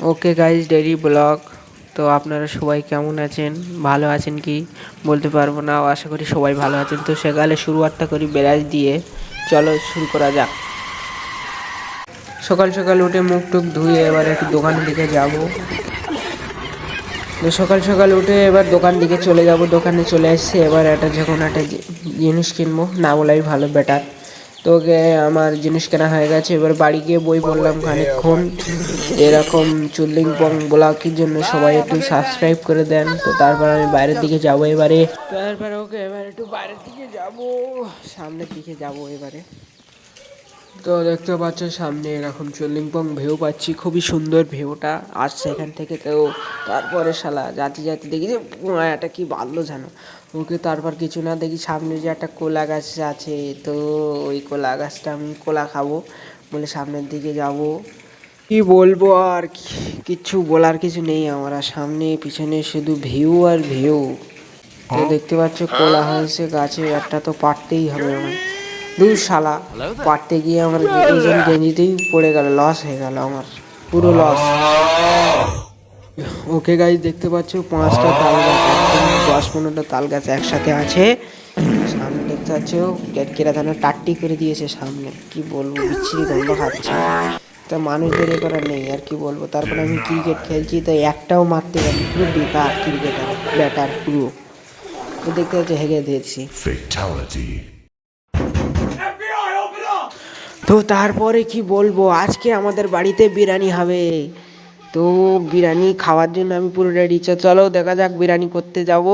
Okay guys, daily blog. তো আপনারা সবাই কেমন আছেন, ভালো আছেন কি বলতে পারবো না, আশা করি সবাই ভালো আছেন। তো সকালে শুরুয়াতটা করি ব্রাশ দিয়ে। চলো শুরু করা যাক। সকাল সকাল উঠে মুখ টুক ধুয়ে এবার একটু দোকানের দিকে যাব। তো সকাল সকাল উঠে এবার দোকান দিকে চলে যাব। দোকানে চলে এসেছি, এবার যখন একটা জিনিস কিনবো, না বলাই ভালো, বেটার। তো ওকে আমার জিনিস কেনা হয়ে গেছে। এবার বাড়ি গিয়ে বই পড়লাম খানিকক্ষণ। এরকম চুদলিং পং ব্লগের জন্য সবাই একটু সাবস্ক্রাইব করে দেন। তো তারপর আমি বাইরের দিকে যাবো এবারে। তারপরে ওকে এবার একটু বাইরের দিকে যাব, সামনের দিকে যাব এবারে। তো দেখতে পাচ্ছ সামনে এরকম চুদলিংপং ভিউ পাচ্ছি, খুবই সুন্দর ভিউটা আসছে এখান থেকে। তো তারপরে শালা জাতি জাতি দেখি যে এটা কি বাঁধলো জানো ওকে। তারপর কিছু না, দেখি সামনে যে একটা কোলা গাছ আছে, তো ওই কোলা গাছটা আমি কোলা খাবো বলে সামনের দিকে যাব। কি বলবো আর, কিচ্ছু বলার কিছু নেই আমার। সামনে পিছনে শুধু ভিউ আর ভিউ। তো দেখতে পাচ্ছ কোলা হয়েছে গাছে, একটা তো পারতেই হবে আমার। দূর শালা, পারতে গিয়ে আমার ওজন গেঞ্জিতেই পড়ে গেল, লস হয়ে গেল আমার, পুরো লস। ওকে গাইজ, দেখতে পাচ্ছ 5টা তাল গাছ, একদম 10-15টা তাল গাছ একসাথে আছে সামনে। দেখতে পাচ্ছ কেটকেরা ধানের টাট্টি করে দিয়েছে সামনে, কি বলবো, বিচ্ছিরি গন্ধ খাচ্ছে। তা মানুষদের এ করার নেই আর, কি বলবো। তারপরে আমি ক্রিকেট খেলছি, তো একটাও মারতে পারি, পুরো বেকার ক্রিকেটার, ব্যাটার পুরো। তো দেখতে পাচ্ছ হেগে দিয়েছি। তো তারপরে কি বলবো, আজকে আমাদের বাড়িতে বিরিয়ানি হবে। তো বিরিয়ানি খাওয়ার জন্য আমি পুরো রেডি। চলো দেখা যাক, বিরিয়ানি করতে যাব।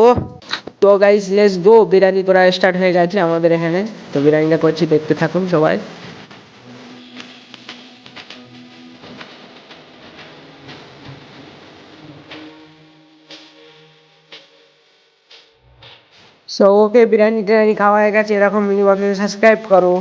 তো গাইস লেটস গো, বিরিয়ানি করা স্টার্ট হয়ে গেছে আমাদের এখানে। তো বিরিয়ানিটা করছি, দেখতে থাকুন সবাই। সো ওকে, বিরিয়ানি টিরিয়ানি খাওয়া হয়ে গেছে, এরকম মিনি ব্লগে সাবস্ক্রাইব করো।